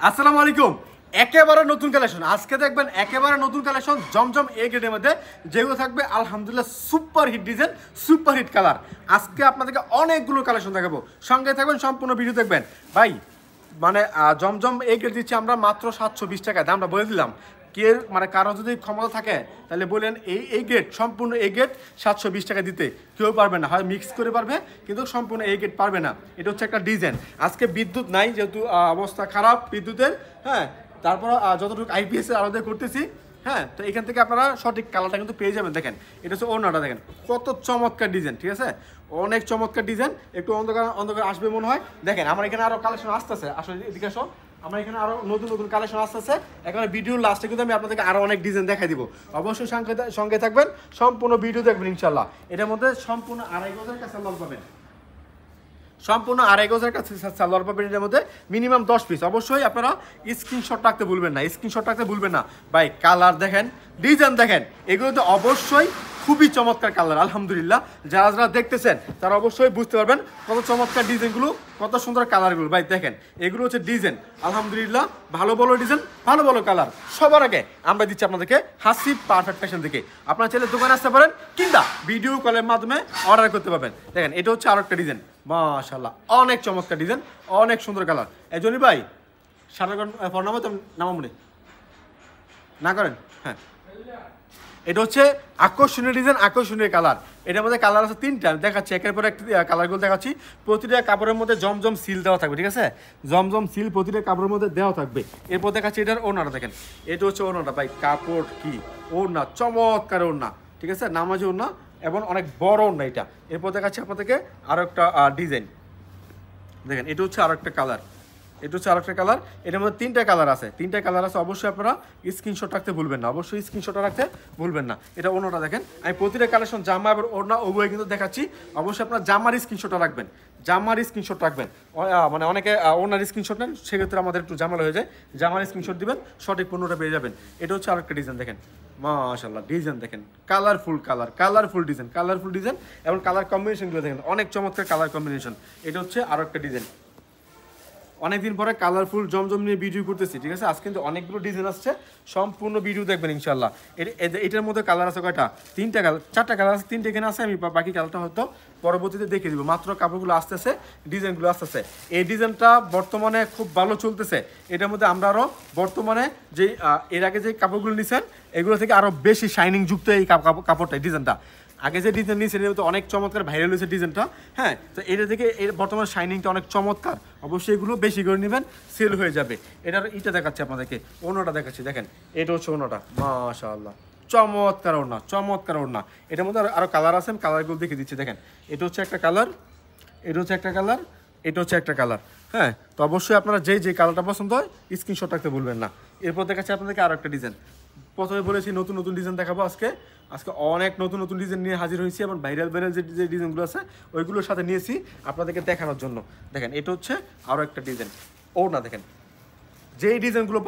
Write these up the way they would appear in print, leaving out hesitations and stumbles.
আসসালামু আলাইকুম। একেবারে নতুন কালেকশন আজকে দেখবেন, একেবারে নতুন কালেকশন জমজম এ গ্রেডের মধ্যে, যেগুলো থাকবে আলহামদুলিল্লাহ super hit design, super hit colour. আজকে আপনাদেরকে অনেকগুলো কালেকশন দেখাবো, সঙ্গে থাকবেন, সম্পূর্ণ ভিডিও দেখবেন। ভাই মানে জমজম এ গ্রেড দিচ্ছি আমরা মাত্র 720 টাকায়, দামটা বলে দিলাম। কে মানে কারো যদি ক্ষমতা থাকে তাহলে বলেন এই গ্রেড, সম্পূর্ণ এই গ্রেড 720 টাকা দিতে কেউ পারবে না, হয় মিক্স করে পারবে কিন্তু সম্পূর্ণ এই গ্রেড পারবে না। এটা হচ্ছে একটা ডিজাইন। আজকে বিদ্যুৎ নাই যেহেতু অবস্থা খারাপ বিদ্যুতের, হ্যাঁ, তারপর যতটুকু আইপিএস এর আলাদা করতেছি, হ্যাঁ, তো এখান থেকে আপনারা সঠিক কালারটা কিন্তু পেয়ে যাবেন। দেখেন এটা হচ্ছে ওড়নাটা, দেখেন কত চমৎকার ডিজাইন, ঠিক আছে, অনেক চমৎকার ডিজাইন। একটু অন্ধকার অন্ধকার আসবে মনে হয়। দেখেন আমার এখানে আরো কালেকশন আসতেছে, আসলে এদিকে আসো, আমার এখানে আরো নতুন নতুন কালেকশন আসতেছে। এখন ভিডিওর লাস্টে কিন্তু আমি আপনাদেরকে আরো অনেক ডিজাইন দেখাই দিব। অবশ্যই সঙ্গে থাকবেন, সম্পূর্ণ ভিডিও দেখবেন ইনশাল্লাহ। এটার মধ্যে সম্পূর্ণ 2.5 গজের কাছে লল পাবেন, সম্পূর্ণ 2.5 গজের কাছে সালোয়ার পাবেন। এর মধ্যে মিনিমাম 10 পিস। অবশ্যই আপনারা স্ক্রিনশট রাখতে ভুলবেন না, স্ক্রিনশট রাখতে ভুলবেন না। ভাই কালার দেখেন, ডিজাইন দেখেন, এগুলো তো অবশ্যই খুবই চমৎকার কালার। আলহামদুলিল্লাহ যারা যারা দেখতেছেন তারা অবশ্যই বুঝতে পারবেন কত চমৎকার ডিজাইনগুলো, কত সুন্দর কালারগুলো। ভাই দেখেন এগুলো হচ্ছে ডিজাইন, আলহামদুলিল্লাহ ভালো ভালো ডিজাইন, ভালো ভালো কালার। সবার আগে আমরা দিচ্ছি আপনাদেরকে হাসি পারফেক্ট ফ্যাশন থেকে। আপনারা চাইলে দোকানে আসতে পারেন কিংবা ভিডিও কলের মাধ্যমে অর্ডার করতে পারবেন। দেখেন এটা হচ্ছে আরেকটা ডিজাইন, মাশাআল্লাহ অনেক চমৎকার ডিজাইন, অনেক সুন্দর কালার। এই জন্য ভাই সারাক্ষণ ফোন নামে তো নামা মনে না করেন। হ্যাঁ, এটা হচ্ছে আকর্ষণীয় ডিজাইন, আকর্ষণীয় কালার। এটার মধ্যে কালার আছে 3টা, দেখাচ্ছি একের পর একটা কালারগুলো দেখাচ্ছি। প্রতিটা কাপড়ের মধ্যে জমজম সিল দেওয়া থাকবে, ঠিক আছে, জমজম সিল প্রতিটা কাপড়ের মধ্যে দেওয়া থাকবে। এরপর দেখাচ্ছি এটার ওড়নাটা, দেখেন এটা হচ্ছে ওড়নাটা। ভাই কাপড় কি ওড়না, চমৎকার ওড়না, ঠিক আছে, নামাজি ওড়না এবং অনেক বড় ওড়না এটা। এরপর দেখাচ্ছি আপনাদেরকে আরো একটা ডিজাইন, দেখেন এটা হচ্ছে আরো একটা কালার, এটা হচ্ছে আরেকটা কালার। এটার মধ্যে 3টা কালার আছে, 3টা কালার আছে। অবশ্যই আপনারা স্ক্রিনশট রাখতে ভুলবেন না, অবশ্যই স্ক্রিনশট রাখতে ভুলবেন না। এটা ওড়নাটা দেখেন, আমি প্রতিটা কালেকশন জামা এবং ওড়না উভয় কিন্তু দেখাচ্ছি। অবশ্যই আপনারা জামার স্ক্রিনশট রাখবেন, জামার স্ক্রিনশট রাখবেন। মানে অনেকে ওড়নার স্ক্রিনশট নেন, সেক্ষেত্রে আমাদের একটু ঝামেলা হয়ে যায়। জামার স্ক্রিনশট দিবেন, সঠিক পণ্যটা পেয়ে যাবেন। এটা হচ্ছে আরেকটা ডিজাইন, দেখেন মাশাআল্লাহ ডিজাইন দেখেন, colourful colour, colourful design, colourful design এবং কালার কম্বিনেশনগুলো দেখেন অনেক চমৎকার কালার কম্বিনেশন। এটা হচ্ছে আরো একটা ডিজাইন। অনেকদিন পরে কালারফুল জমজম নিয়ে ভিডিও করতেছি, ঠিক আছে। আজকে কিন্তু অনেকগুলো ডিজাইন আসছে, সম্পূর্ণ ভিডিও দেখবেন ইনশাল্লাহ। এটার মধ্যে কালার আছে কয়টা, 3টা কালার, 4টা কালার আছে, 3টে এখানে আছে। আমি বাকি কালারটা হয়তো পরবর্তীতে দেখে দিব। মাত্র কাপড়গুলো আসতেছে, ডিজাইনগুলো আসতেছে। এই ডিজাইনটা বর্তমানে খুব ভালো চলতেছে। এটার মধ্যে আমরা আরও বর্তমানে যে এর আগে যে কাপড়গুলো নিছেন এগুলো থেকে আরও বেশি শাইনিং যুক্ত এই কাপড়টা, এই ডিজাইনটা। আগে যে ডিজাইন নিয়েছে এটা তো অনেক চমৎকার ভাইরাল হয়েছে ডিজাইনটা, হ্যাঁ, তো এটা থেকে এর বর্তমান শাইনিংটা অনেক চমৎকার। অবশ্যই এগুলো বেশি করে নেবেন, সেল হয়ে যাবে। এটার ইটা দেখাচ্ছি আপনাদেরকে, ওড়নাটা দেখাচ্ছি, দেখেন এটা হচ্ছে ওড়নাটা, মাশাআল্লাহ চমৎকার ওড়না, চমৎকার ওড়না। এটার মধ্যে আরও কালার আছে, কালারগুলো দেখে দিচ্ছি। দেখেন এটা হচ্ছে একটা কালার, এটা হচ্ছে একটা কালার, এটা হচ্ছে একটা কালার, হ্যাঁ। তো অবশ্যই আপনারা যে কালারটা পছন্দ হয় স্ক্রিনশট রাখতে ভুলবেন না। এরপর দেখাচ্ছি আপনাদেরকে আরও একটা ডিজাইন। প্রথমে বলেছি নতুন নতুন ডিজাইন দেখাবো আজকে। আজকে অনেক নতুন নতুন ডিজাইন নিয়ে হাজির হয়েছি এবং ভাইরাল যে ডিজাইনগুলো আছে ওইগুলোর সাথে নিয়েছি আপনাদেরকে দেখানোর জন্য। দেখেন এটা হচ্ছে আরও একটা ডিজাইন, ওড়না দেখেন। যেই ডিজাইনগুলো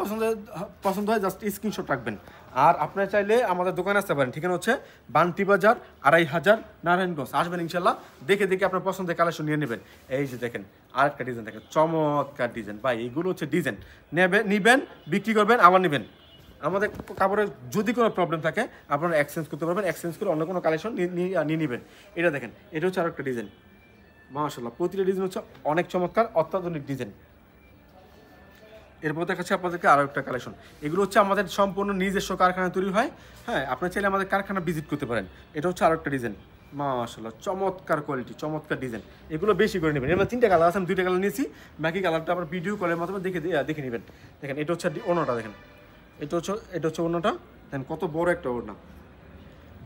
পছন্দ হয় জাস্ট স্ক্রিনশট রাখবেন। আর আপনারা চাইলে আমাদের দোকানে আসতে পারেন, ঠিকানা হচ্ছে বান্টি বাজার 2.5 নারায়ণগঞ্জ। আসবেন ইনশাল্লাহ, দেখে দেখে আপনার পছন্দের কালেকশন নিয়ে নেবেন। এই যে দেখেন আরেকটা ডিজাইন, দেখেন চমৎকার ডিজাইন। ভাই এগুলো হচ্ছে ডিজাইন, নিবেন, বিক্রি করবেন, আবার নেবেন। আমাদের কাপড়ের যদি কোনো প্রবলেম থাকে আপনারা এক্সচেঞ্জ করতে পারবেন, এক্সচেঞ্জ করে অন্য কোনো কালেকশন নিয়ে নেবেন। এটা দেখেন এটা হচ্ছে আরেকটা ডিজাইন, মাশাআল্লাহ প্রতিটা ডিজাইন হচ্ছে অনেক চমৎকার, অত্যাধুনিক ডিজাইন। এরপর দেখাচ্ছি আপনাদেরকে আরও একটা কালেকশন। এগুলো হচ্ছে আমাদের সম্পূর্ণ নিজস্ব কারখানায় তৈরি হয়, হ্যাঁ, আপনারা চাইলে আমাদের কারখানা ভিজিট করতে পারেন। এটা হচ্ছে আরও একটা ডিজাইন, মাশাআল্লাহ চমৎকার কোয়ালিটি, চমৎকার ডিজাইন। এগুলো বেশি করে নেবেন। এবার 3টা কালার আছে, আমি 2টা কালার নিয়েছি, বাকি কালারটা আবার ভিডিও কলের মাধ্যমে দেখে নেবেন। দেখেন এটা হচ্ছে ওড়নাটা, দেখেন এটা হচ্ছে ওড়নাটা, দেখেন কত বড় একটা ওড়না।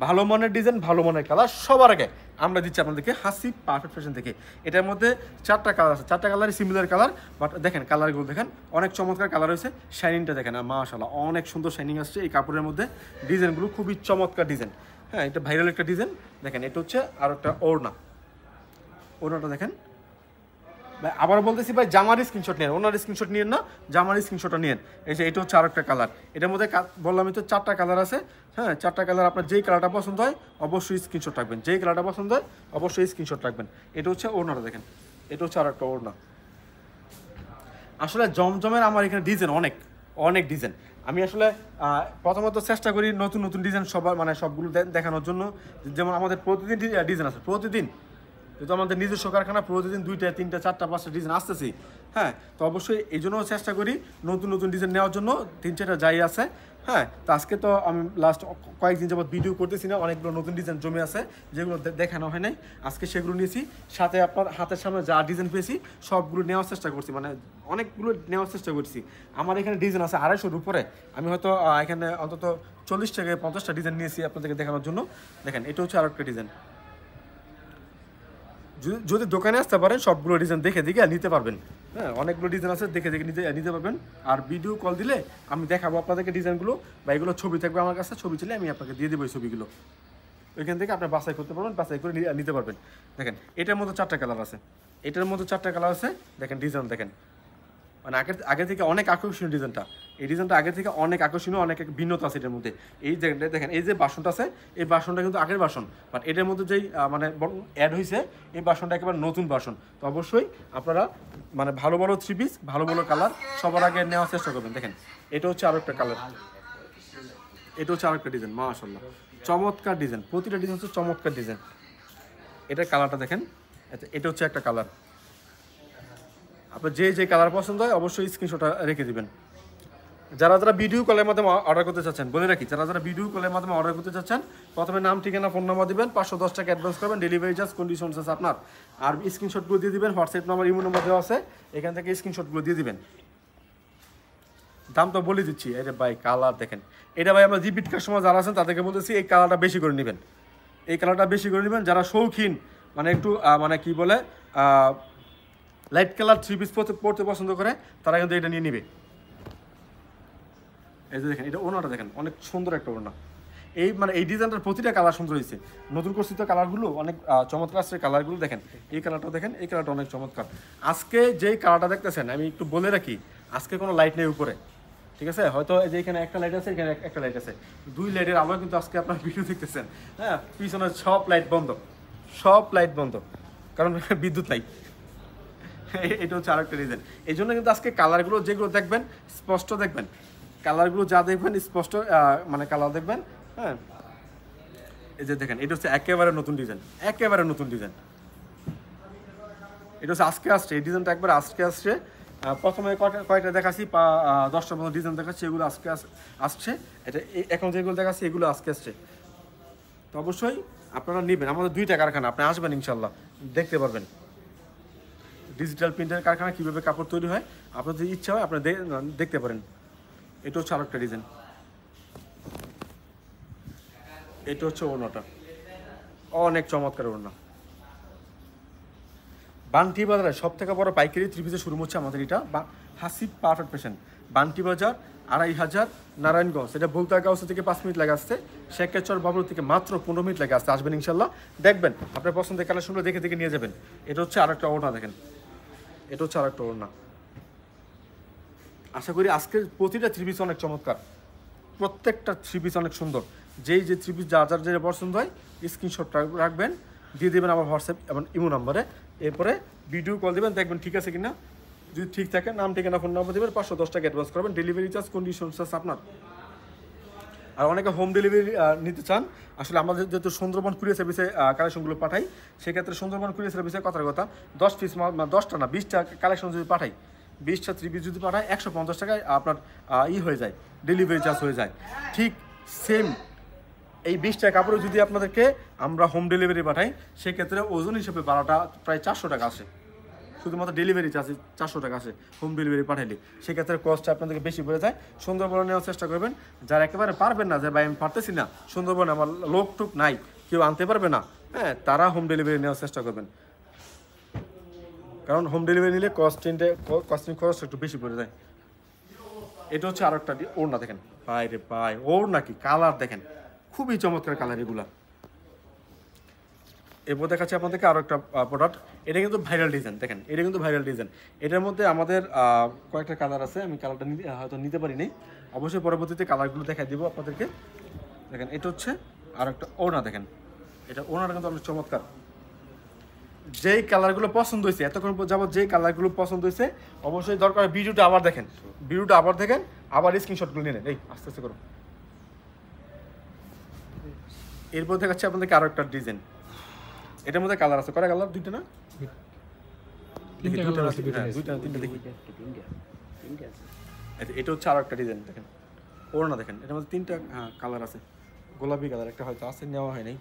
ভালো মানের ডিজাইন, ভালো মানের কালার। সবার আগে আমরা দিচ্ছি আপনাদেরকে হাসি পারফেক্ট ফ্যাশন থেকে। এটার মধ্যে 4টা কালার আছে, 4টা কালারই সিমিলার কালার, বাট দেখেন কালারগুলো দেখেন অনেক চমৎকার কালার হয়েছে। শাইনিংটা দেখেন, আর মাশাআল্লাহ অনেক সুন্দর শাইনিং আসছে এই কাপড়ের মধ্যে। ডিজাইনগুলো খুবই চমৎকার ডিজাইন, হ্যাঁ, এটা ভাইরাল একটা ডিজাইন। দেখেন এটা হচ্ছে আর একটা ওড়না, ওড়নাটা দেখেন। ভাই আবার বলতেছি ভাই জামার স্ক্রিনশট নেন, ওনার স্ক্রিনশট নিয়েন না, জামার স্ক্রিনশটটা নিয়েন। এই যে এটা হচ্ছে আরেকটা কালার। এটার মধ্যে বললামই তো 4টা কালার আছে, হ্যাঁ, 4টা কালার। আপনার যেই কালারটা পছন্দ হয় অবশ্যই স্ক্রিনশট রাখবেন, যেই কালারটা পছন্দ হয় অবশ্যই স্ক্রিনশট রাখবেন। এটা হচ্ছে ওড়নাটা দেখেন, এটা হচ্ছে আরেকটা ওড়না। আসলে জমজমের আমার এখানে ডিজাইন অনেক অনেক ডিজাইন। আমি আসলে প্রথমত চেষ্টা করি নতুন নতুন ডিজাইন সবার মানে সবগুলো দেখানোর জন্য। যেমন আমাদের প্রতিদিন ডিজাইন আছে, প্রতিদিন যেহেতু আমাদের নিজস্ব কারখানা, প্রতিদিন 2টা 3টা 4টা 5টা ডিজাইন আসতেছি। হ্যাঁ, তো অবশ্যই এই জন্য চেষ্টা করি নতুন নতুন ডিজাইন নেওয়ার জন্য। 3-4টা যাই আছে। হ্যাঁ, তো আজকে তো আমি লাস্ট কয়েকদিন যাবত ভিডিও করতেছি না, অনেকগুলো নতুন ডিজাইন জমে আছে যেগুলো দেখানো হয় নাই, আজকে সেগুলো নিয়েছি। সাথে আপনার হাতের সামনে যা ডিজাইন পেয়েছি সবগুলো নেওয়ার চেষ্টা করছি, মানে অনেকগুলো নেওয়ার চেষ্টা করছি। আমার এখানে ডিজাইন আছে 250-র উপরে। আমি হয়তো এখানে অন্তত 40 থেকে 50টা ডিজাইন নিয়েছি আপনাদেরকে দেখানোর জন্য। দেখেন, এটা হচ্ছে আরেকটা ডিজাইন। যদি দোকানে আসতে পারেন সবগুলো ডিজাইন দেখে নিতে পারবেন। হ্যাঁ, অনেকগুলো ডিজাইন আছে, দেখে নিতে পারবেন। আর ভিডিও কল দিলে আমি দেখাবো আপনাদেরকে ডিজাইনগুলো, বা এগুলো ছবি থাকবে আমার কাছে, ছবি ছিল আমি আপনাকে দিয়ে দেবো এই ছবিগুলো। ওইখান থেকে আপনি বাছাই করতে পারবেন, বাছাই করে নিতে পারবেন। দেখেন, এটার মধ্যে 4টা কালার আছে, এটার মধ্যে 4টা কালার আছে। দেখেন ডিজাইন দেখেন, মানে আগে থেকে অনেক আকর্ষণীয় ডিজাইনটা। এই ডিজাইনটা আগে থেকে অনেক আকর্ষণীয়, অনেক ভিন্নতা আছে এটার মধ্যে। এই দেখেন, এই যে বাসনটা আছে, এই বাসনটা কিন্তু আগের বাসন, বাট এটার মধ্যে যেই মানে অ্যাড হয়েছে, এই বাসনটা একেবারে নতুন বাসন। তো অবশ্যই আপনারা মানে ভালো ভালো 3 পিস, ভালো ভালো কালার সবার আগে নেওয়ার চেষ্টা করবেন। দেখেন, এটা হচ্ছে আরো একটা কালার, এটা হচ্ছে আরেকটা ডিজাইন। মাশাআল্লাহ, চমৎকার ডিজাইন, প্রতিটা ডিজাইন হচ্ছে চমৎকার ডিজাইন। এটার কালারটা দেখেন, এটা হচ্ছে একটা কালার। আপনার যে কালার পছন্দ হয় অবশ্যই স্ক্রিনশটটা রেখে দিবেন। যারা ভিডিও কলের মাধ্যমে অর্ডার করতে চাচ্ছেন, বলে রাখি, যারা ভিডিও কলের মাধ্যমে অর্ডার করতে চাচ্ছেন, প্রথমে নাম, ঠিকানা, ফোন নাম্বার দিবেন, 510 টাকা অ্যাডভান্স করবেন, ডেলিভারি চার্জ কন্ডিশনস আছে আপনার। আর স্ক্রিনশটগুলো দিয়ে দিবেন, হোয়াটসঅ্যাপ নাম্বার, ইমো নাম্বার দেওয়া আছে, এখান থেকে স্ক্রিনশটগুলো দিয়ে দিবেন। দাম তো বলে দিচ্ছি। এটা ভাই কালার দেখেন, এটা ভাই আমরা রিপিট কাস্টমার যারা আছেন তাদেরকে বলতেছি এই কালারটা বেশি করে নেবেন, এই কালারটা বেশি করে নেবেন। যারা শৌখিন, মানে একটু মানে কি বলে লাইট কালার 3 পিস পরতে পছন্দ করে, তারা কিন্তু এটা নিয়ে নিবে। এই যে দেখেন, এটা ওনাটা দেখেন, অনেক সুন্দর একটা ওনা। এই ডিজাইনটার প্রতিটা কালার সুন্দর হয়েছে। নতুন করছি তো কালারগুলো অনেক চমৎকার আসছে। কালারগুলো দেখেন, এই কালারটা দেখেন, এই কালারটা অনেক চমৎকার। আজকে যেই কালারটা দেখতেছেন, আমি একটু বলে রাখি, আজকে কোনো লাইট নেই উপরে, ঠিক আছে? হয়তো এই যে এখানে একটা লাইট আছে, এখানে একটা লাইট আছে, 2 লাইটের আলো কিন্তু আজকে আপনার ভিডিও দেখতেছেন। হ্যাঁ, পিছনে সব লাইট বন্ধ, সব লাইট বন্ধ, কারণ বিদ্যুৎ নাই। এটা হচ্ছে আরেকটা রিজন। এই জন্য কিন্তু আজকে কালারগুলো যেগুলো দেখবেন স্পষ্ট দেখবেন, কালারগুলো যা দেখবেন স্পষ্ট মানে কালার দেখবেন। হ্যাঁ, এই যে দেখেন, এটা হচ্ছে একেবারে নতুন ডিজাইন, একেবারে নতুন ডিজাইন। এটা হচ্ছে আজকে আসছে, এই ডিজাইনটা একবার আজকে আসছে। প্রথমে কয়টা দেখাচ্ছি, 10টার মতো ডিজাইন দেখাচ্ছি, এগুলো আজকে আসছে। এটা এখন যেগুলো দেখাচ্ছি এগুলো আজকে আসছে। তো অবশ্যই আপনারা নেবেন। আমাদের 2টা কারখানা, আপনি আসবেন ইনশাল্লাহ, দেখতে পারবেন ডিজিটাল প্রিন্টের কারখানা কীভাবে কাপড় তৈরি হয়। আপনার যদি ইচ্ছা হয় আপনি দেখতে পারেন। এটা হচ্ছে আরেকটা ডিজাইন, এটা হচ্ছে ওড়নাটা, অনেক চমৎকার ওড়না। বান্টি বাজারে সব থেকে বড় পাইকারি 3 পিসের শুরু হচ্ছে আমাদের এটা হাসিব পারফেক্ট ফ্যাশন, বান্টি বাজার 2500 নারায়ণগঞ্জ। এটা বলতাগাঁও থেকে 5 মিনিট লাগে আসতে, শেখেরচর বাবুর থেকে মাত্র 15 মিনিট লাগে আসতে। আসবেন ইনশাল্লাহ, দেখবেন, আপনার পছন্দের কালেকশনগুলো দেখে নিয়ে যাবেন। এটা হচ্ছে আরেকটা ওড়না দেখেন, এটা হচ্ছে আরেকটা ওড়না। আশা করি আজকের প্রতিটা 3 পিস অনেক চমৎকার, প্রত্যেকটা 3 পিস অনেক সুন্দর। যে 3 পিস যার যে পছন্দ হয় স্ক্রিনশট রাখবেন, দিয়ে দেবেন আমার হোয়াটসঅ্যাপ এবং ইমো নাম্বারে। এরপরে ভিডিও কল দেবেন, দেখবেন ঠিক আছে কিনা। যদি ঠিক থাকে নাম, ঠিকানা, ফোন নাম্বার দেবেন, 510 টাকা অ্যাডভান্স করবেন, ডেলিভারি চার্জ কন্ডিশনস আছে আপনার। আর অনেকে হোম ডেলিভারি নিতে চান। আসলে আমাদের যেহেতু সুন্দরবন কুরিয়ার সার্ভিসে কালেকশনগুলো পাঠাই, সেক্ষেত্রে সুন্দরবন কুরিয়ার সার্ভিসে কথার কথা 10 পিস, 10টা না 20টা কালেকশন যদি পাঠাই, 20টা 3 পিস যদি পাঠায়, 150 টাকায় আপনার হয়ে যায়, ডেলিভারি চার্জ হয়ে যায়। ঠিক সেম এই 20টা কাপড়ে যদি আপনাদেরকে আমরা হোম ডেলিভারি পাঠাই, সেক্ষেত্রে ওজন হিসেবে ভাড়াটা প্রায় 400 টাকা আসে। শুধুমাত্র ডেলিভারি চার্জ 400 টাকা আসে হোম ডেলিভারি পাঠাইলে, সেক্ষেত্রে কস্টটা আপনাদেরকে বেশি পড়ে যায়। সুন্দরবনে নেওয়ার চেষ্টা করবেন। যারা একেবারে পারবেন না, যে ভাই আমি পারতেছি না, সুন্দরবনে আমার লোক টুক নাই, কেউ আনতে পারবে না, হ্যাঁ, তারা হোম ডেলিভারি নেওয়ার চেষ্টা করবেন। কারণ হোম ডেলিভারি নিলে কস্টিং খরচ একটু বেশি পড়ে যায়। এটা হচ্ছে আরেকটা ওড়না দেখেন, ভাই রে ভাই, ওড়না কি কালার দেখেন, খুবই চমৎকার কালার এগুলা। এরপর দেখাচ্ছি আপনাদেরকে আরও একটা প্রোডাক্ট। এটা কিন্তু ভাইরাল ডিজাইন, দেখেন, এটা কিন্তু ভাইরাল ডিজাইন। এটার মধ্যে আমাদের কয়েকটা কালার আছে, আমি কালারটা হয়তো নিতে পারিনি, অবশ্যই পরবর্তীতে কালারগুলো দেখাই দিব আপনাদেরকে। দেখেন, এটা হচ্ছে আর একটা ওড়না দেখেন, এটা ওড়নাটা কিন্তু অনেক চমৎকার। যেই কালারগুলো পছন্দ হয়েছে এতক্ষণ যাবত যেই কালারগুলো পছন্দ হয়েছে অবশ্যই দরকার ভিডিওটা আবার দেখেন, আবার স্ক্রিনশটগুলো নিয়ে নেন। এই আস্তে আস্তে করো। এরপর দেখাচ্ছি আপনাদেরকে আরো একটা ডিজাইন। এটার মধ্যে কালার আছে, কয়টা কালার? দুইটা না, তিনটা দেখি। এটা হচ্ছে আরো একটা ডিজাইন, দেখেন ওড়না দেখেন, এটার মধ্যে তিনটা কালার আছে। গোলাপি কালার একটা হয়তো আছে, নেওয়া হয় নাই,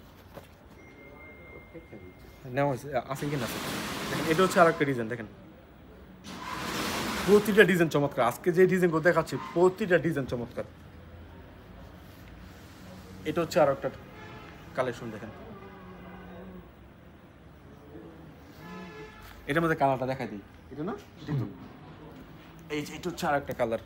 নেওয়া হয়েছে আছে কিনা আছে। এটা হচ্ছে আর একটা ডিজাইন, দেখেন প্রতিটা ডিজাইন চমৎকার। আজকে যে ডিজাইনগুলো দেখাচ্ছি প্রতিটা ডিজাইন চমৎকার। এটা হচ্ছে আর একটা কালেকশন, দেখেন এটার মধ্যে কালারটা দেখাই দিই। এটা না, এটা হচ্ছে আর একটা কালার।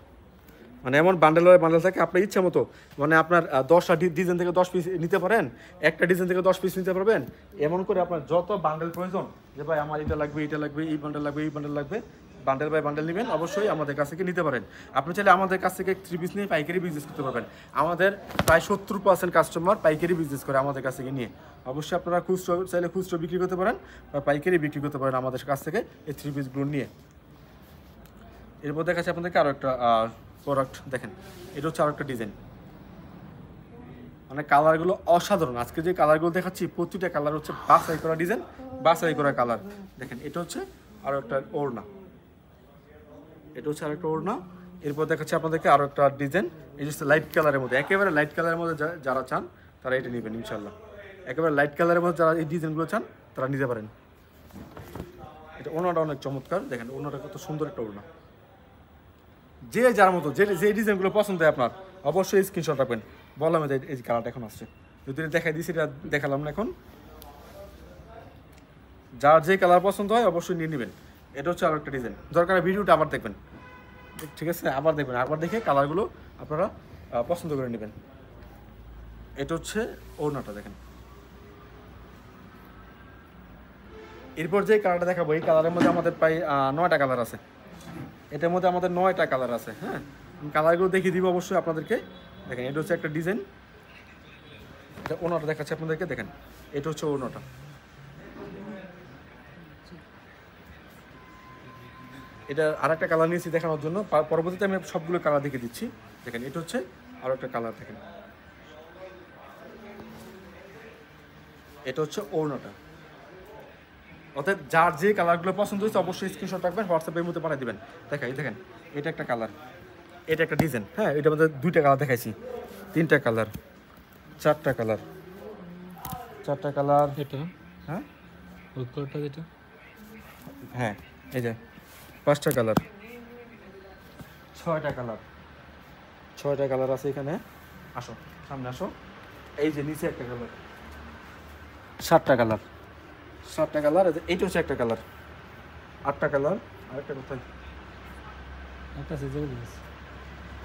মানে এমন বান্ডেল থাকে আপনার ইচ্ছা মতো, মানে আপনার 10টা ডিজাইন থেকে 10 পিস নিতে পারেন, একটা ডিজাইন থেকে 10 পিস নিতে পারবেন। এমন করে আপনার যত বান্ডেল প্রয়োজন, যে ভাই আমার এটা লাগবে, এটা লাগবে, এই বান্ডেল লাগবে, এই বান্ডেল লাগবে, বান্ডেল বাই বান্ডেল নেবেন, অবশ্যই আমাদের কাছ থেকে নিতে পারেন। আপনি চাইলে আমাদের কাছ থেকে 3 পিস নিয়ে পাইকারি বিজনেস করতে পারবেন। আমাদের প্রায় 70% কাস্টমার পাইকারি বিজনেস করে আমাদের কাছ থেকে নিয়ে। অবশ্যই আপনারা খুচরো চাইলে খুচরো বিক্রি করতে পারেন বা পাইকারি বিক্রি করতে পারেন আমাদের কাছ থেকে এই 3 পিসগুলো নিয়ে। এরপর দেখাচ্ছি আপনাদেরকে আরও একটা প্রোডাক্ট, দেখেন এটা হচ্ছে আরো একটা ডিজাইন। মানে কালারগুলো অসাধারণ। আজকে যে কালারগুলো দেখাচ্ছি প্রতিটা কালার হচ্ছে বাছাই করা ডিজাইন, বাছাই করা কালার। দেখেন এটা হচ্ছে আরো একটা ওড়না, এটা হচ্ছে আরো একটা ওড়না। এরপর দেখাচ্ছি আপনাদেরকে আরো একটা ডিজাইন, এই হচ্ছে লাইট কালারের মধ্যে, একেবারে লাইট কালারের মধ্যে যারা চান তারা এটা নেবেন ইনশাল্লাহ। একেবারে লাইট কালারের মধ্যে যারা এই ডিজাইনগুলো চান তারা নিতে পারেন। এটা ওড়নাটা অনেক চমৎকার, দেখেন ওড়নাটা কত সুন্দর একটা ওড়না। যে যার মতো যে ডিজাইনগুলো পছন্দ হয় আপনার অবশ্যই স্ক্রিনশট রাখবেন। বললাম যে এই কালারটা এখন আসছে, যদি দেখাই দিয়েছি এটা দেখালাম না এখন। যার যে কালার পছন্দ হয় অবশ্যই নিয়ে নেবেন। এটা হচ্ছে আরো একটা ডিজাইন, দরকার ভিডিওটা আবার দেখবেন, ঠিক আছে? আবার দেখবেন, আবার দেখে কালারগুলো আপনারা পছন্দ করে নেবেন। এটা হচ্ছে ওড়নাটা, দেখেন। এরপর যে কালারটা দেখাবো এই কালারের মধ্যে আমাদের প্রায় 9টা কালার আছে। এটার মধ্যে আমাদের 9টা কালার আছে। হ্যাঁ, কালারগুলো দেখিয়ে দিব অবশ্যই আপনাদেরকে। দেখেন এটা হচ্ছে একটা ডিজাইন, এটা ওড়নাটা দেখাচ্ছে আপনাদেরকে, দেখেন এটা হচ্ছে ওড়নাটা। এটা আর একটা কালার নিয়েছি দেখানোর জন্য, পরবর্তীতে আমি সবগুলো কালার দেখিয়ে দিচ্ছি। দেখেন এটা হচ্ছে আরো একটা কালার, দেখেন এটা হচ্ছে ওড়নাটা। অর্থাৎ যার যে কালারগুলো পছন্দ হয়েছে অবশ্যই স্ক্রিনশট রাখবেন, হোয়াটসঅ্যাপের মধ্যে পাঠিয়ে দেবেন। দেখেন এটা একটা কালার, এটা একটা ডিজাইন। হ্যাঁ, এটার মধ্যে 2টা কালার দেখাইছি, 3টা কালার, 4টা কালার, 4টা কালার। এটা হ্যাঁ, হলুদ কালারটা যেটা, হ্যাঁ এই যে 5টা কালার, 6টা কালার, 6টা কালার আছে এখানে। আসো সামনে আসো, এই যে নিচে একটা কালার, 7টা কালার, 7টা কালার। এইটা হচ্ছে একটা কালার, 8টা কালার। আরেকটা কোথায়? একটা আছে যেগুলো আছে।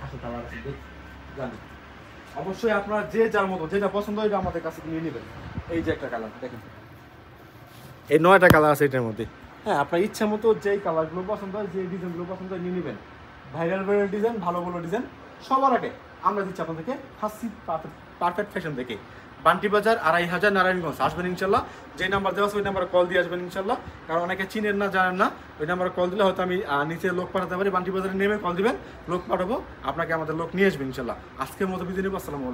আসো কালার আছে জানি। অবশ্যই আপনারা যে যার মতো যেটা পছন্দ হয় এটা আমাদের কাছে নিয়ে নেবেন। এই যে একটা কালার, দেখেন এই 9টা কালার আছে এটার মধ্যে। হ্যাঁ, আপনার ইচ্ছা মতো যেই কালারগুলো পছন্দ হয়, যে ডিজাইনগুলো পছন্দ হয় নিয়ে নেবেন। ভাইরাল ডিজাইন, ভালো ভালো ডিজাইন সবার আগে আমরা দিচ্ছি আপনাদেরকে হাসি পারফেক্ট ফ্যাশন থেকে। বান্টি বাজার 2500 নারায়ণগঞ্জ। আসবেন ইনশাল্লাহ, যে নাম্বার দেওয়া আছে ওই নাম্বারে কল দিয়ে আসবেন ইনশাল্লাহ। কারণ অনেকে চিনেন না, জানেন না, ওই নাম্বারে কল দিলে হয়তো আমি নিচে লোক পাঠাতে পারি। বান্টি বাজারে নেমে কল দিবেন, লোক পাঠাবো, আপনাকে আমাদের লোক নিয়ে আসবেন ইনশাল্লাহ। আজকের মতো বিদায় নেব, আসসালামু আলাইকুম।